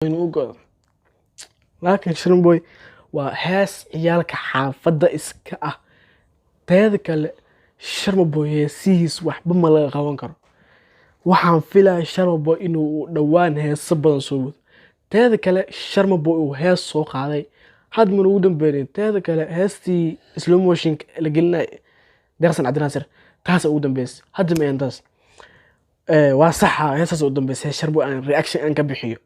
inuu go'do laakiin Sharma Boy waa hees ciyaalka xaafadda iska ah teeda kale Sharma Boy heesihiis waxba ma laga qaban karo waxaan filayaa Sharma Boy inuu dhawaan heeso badan soo wado teeda kale Sharma Boy uu hees soo qaaday had mar ugu dambeeyay teeda kale heestii slow motion la gelinay Deeqsan Cabdinaasir taas ugu dambeysay hadda ma intaas waa sax heesaas ugu dambeysay Sharma Boy aan reaction aan ka bixiyo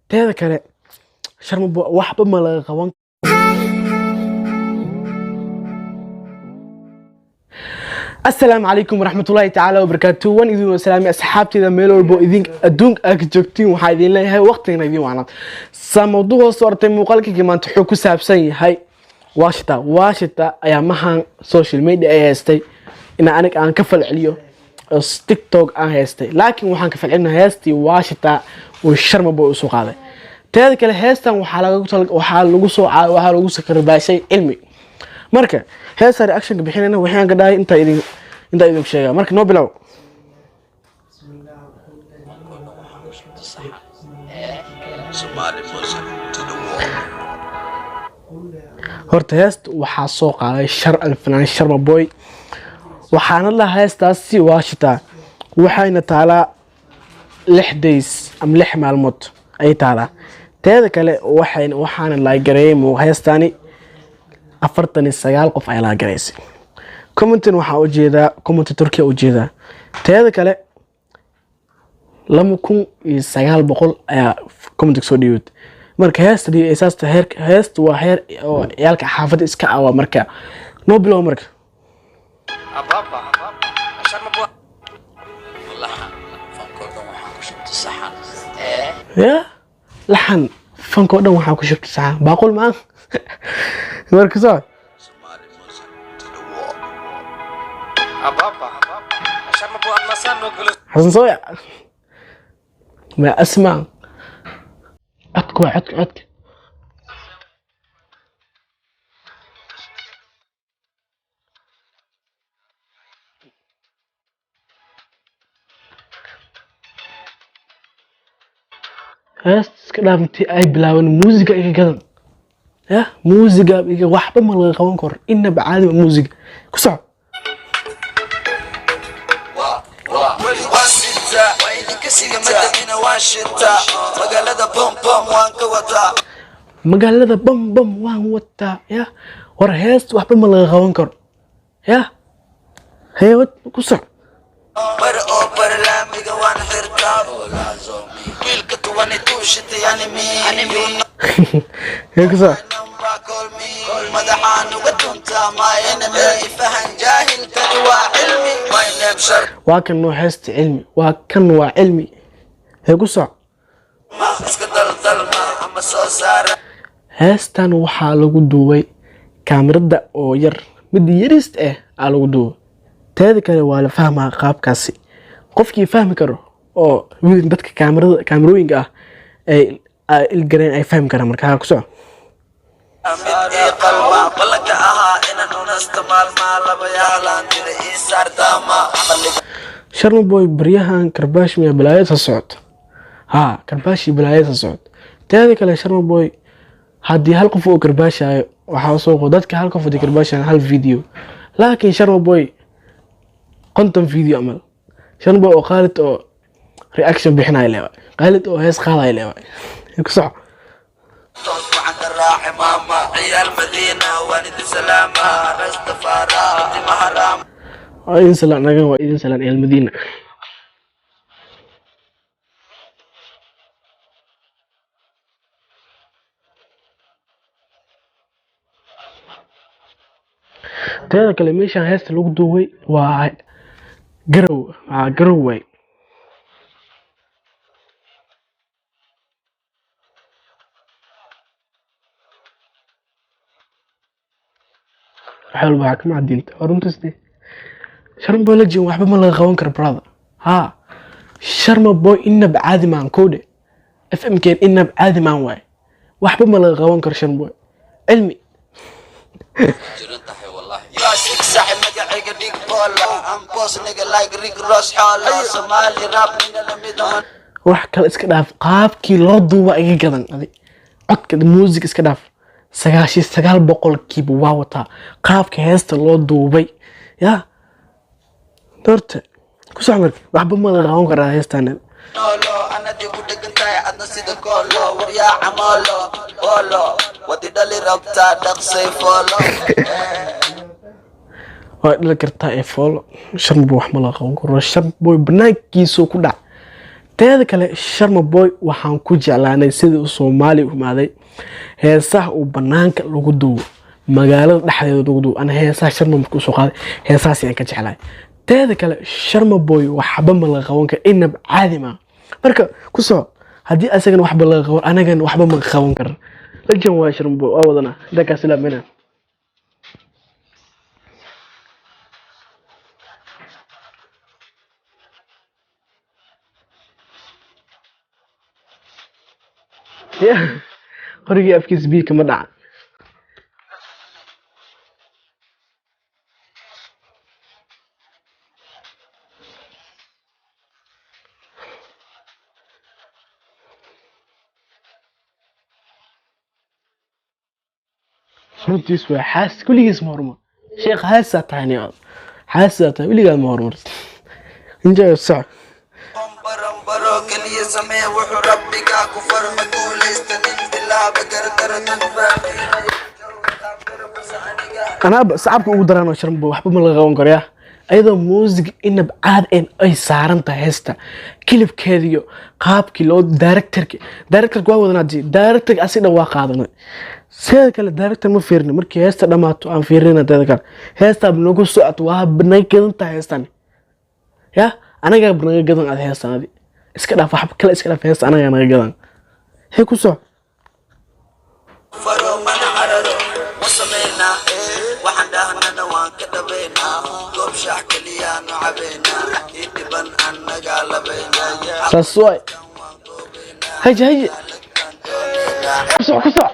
teeda kale Sharma Boy waxba ma laga qaban السلام عليكم ورحمة الله تعالى وبركاته وان إذن وسلامي أصحابتي ذا ميلور بو إذن أدونك أكجوكتين وحايدين لي هاي وقتين إذن وانا ساموضوع صورتين مقالك كمان تحوكو سابسين هاي واشتا أيامها سوشيال ميديا أي هستي إن أنك أن كفل عليو تيك توك أن هستي لكن وحان كفل علينا هستي واشتا والشرم بو سوق هذا تذكر الهستا وحالوغو سكرباشي علمي marka heesa reaction ka bixinayna waxaan ka dhahay inta idin sheega marka noo bilow horta heest waxa soo qaaday alfanaan Sharma Boy waxaana la heestaasi waashita waxayna taalaa 6 days am 6 maalmood ay taalaa teeda kale waxaana la gareeyay heestaani 49 qof ay la gareysay commentin waxa u jeedaa comment Turkiya u jeedaa teeda kale 2900 ayaa comment soo dhiyay marka heestii asaasta heest waa heer oo ciyaalka xaafadda iska awa marka no bilow marka ababa Sharma Boy wallahi fankoodan waxa ku shubtay saxan ya laxan fankoodan waxa ku shubtay saxan baaqul ma مركز حسن صويع ما أسمع عدك هاس كلام تي أي بلاون موسيقى إيه كذا يا موسيقى بيجي واحد ما لقى قوان كور إنه بعادي موسيقى كسر مقالة بوم وان وتا يا ورهست واحد ما لقى قوان كور يا هي وات كسر هيك صح واكن نوع هست علمي واكن نوع علمي هيك صح هستان waxaa lagu duubay kaamirada oo yar mid yarist ah lagu duubay teeda kale waa la fahmaa qaabkaasi qofkii fahmi karo oo wiil dadka kaamirooyinka ay ilgareen ay fahmi karaan marka ku soo Sharma Boy baryahan karbash miya balaayada socod karbashi balaayada socod teeda kale Sharma Boy hadii hal qof oo karbashayo waxa soo qod dadka hal qof oo karbashan hal video laakiin Sharma Boy content video amal Sharma Boy oo qaalid oo reaction bixinay leeyahay qaalid oo hees qaaday leeyahay ku soo راح ماما عيال مدينة والد سلامة رستفارا محرم وإذن سلام نجا وإذن سلام عيال مدينة ترى كلميشان هست لوك دوي قروي حلو معك مع الدين ورمتسدي Sharma Boy لجي waxba ma laga qaban karo brother Sharma Boy inna baadi maan koode FM keen inna baadi maan way waxba ma laga qaban karo Sharma Boy cilmi jirtahay wallahi ya sax magacayga dhig bola am boss nigga like Rick Ross xala Somali rap nina lamid wax kale iska dhaaf qaabkii loo duuba iga gadan adi codka music iska dhaaf 99% waa wataa qaabka heesta loo duubay ya dorta ku soo markay waxba ma la qaban karaa heestan أنا دي بدك أنت عدنا سيد كله وريا عمله كله ودي دلي ربطة دقسي فولو waa dhali kartaa ee foolo sharma boy wax ma la qaban karo sharma boy banaankiisu ku dhac teeda kale sharma boy waxaan ku jeclaanay sidii uu Soomaali u maaday heesaha uu banaanka lagu duubo magaalada dhexdeeda lagu duubo ana heesaha sharma markuu soo qaaday heesahaas ayaan ka jeclaay teeda kale sharma boy waxba ma la qaban karo inab caadi ma marka ku soo hadii asagana waxba la qaban anagana waxba ma qaban karo lajan waa sharma boy waa wadana dadka salaamina qorigii afkiis biyo kama dhaca runtiis waa xaas kulligiis ma hormar sheekh xaasaa tahani xaasaa tahay weligaad ma hormar injaa sac برو كلي سمي وحو ربي كاكو فرمكو ليستنين بلا بقردر تنفعني أنا صعب أقول درانو شرم بوحب من الغون كوريا أيضا موسيقى إن بعد إن أي سارن تهستا كليب كذيو قاب كيلو دايركتر قوي ودناجي دايركتر أسيدا واقعنا سيد كلا دايركتر ما فيرني مركي هستا دماتو عن فيرنا تذكر هستا بنوكو سوات وهاب بناي كذا تهستاني يا أنا قاعد بناي كذا على هستا هذه إسكلا فحب كلا إسكلا في هستا أنا قاعد كذا هيك وصع فرو من عررو وصمينا وحندهنا نوان كدبينا قوب شحك ليانو عبينا يدبن أنا قالبينا ساسوي هيجي كسع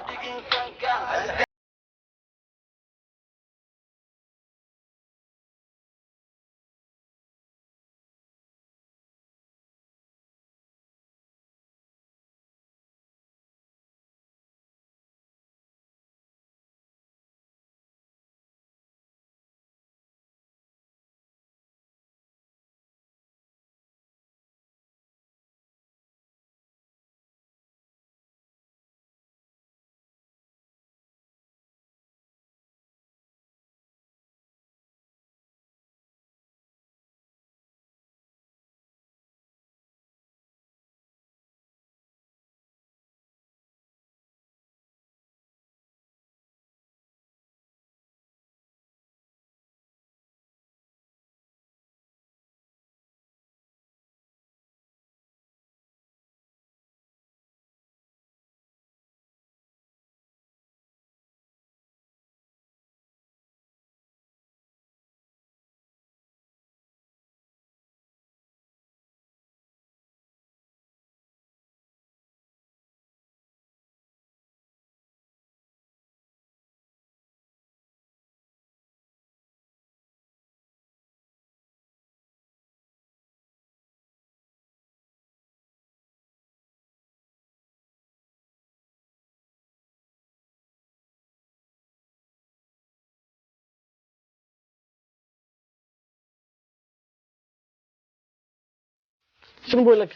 شنو بقول لك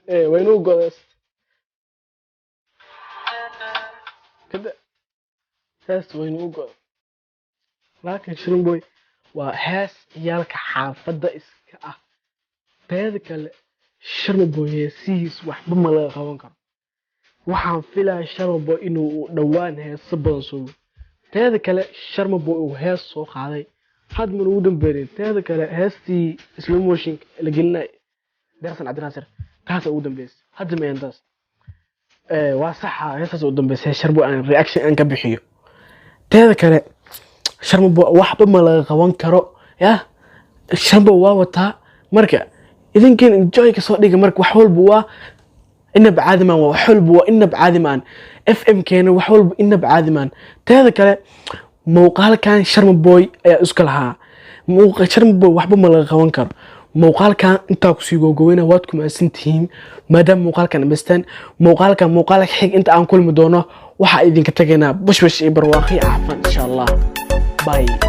وينو جوز كده هاس وينو جوز لكن شنو بوي وهاس يالك حافظة إسكا بهذاك شنو بوي سيس وحب ما لا قوان كر waxaan filaa sharma boy inuu dhawaan heeso badan soo teeda kale sharma boy uu hees soo qaaday had man ugu dambeeyay teeda kale heestii slow motion la gelinay درسنا عبد الناصر تاسع ودن بيس هذا ما يندس وصحة هسه ودن بيس شربوا عن رياكشن أنك بحيو تذكر شربوا واحد ما لا قوان كرو يا شربوا واوتا مركا إذا كان انجوي كصديق مرك وحول بوا إن بعاد ما وحول بوا إن بعاد ما اف ام كانوا وحول إن بعاد ما تذكر موقع كان شرم بوي اسكلها موقع شرم بوي واحد ما لا قوان كرو muuqaalkan intaa ku sii googoweyna waad ku maasantihiin maadaama muuqaalkan dhameystaan muuqaalka xig inta aan kulmi doono waxa idinka tagaynaa bushbash iyo barwaaqo caafimaad insha Allah bye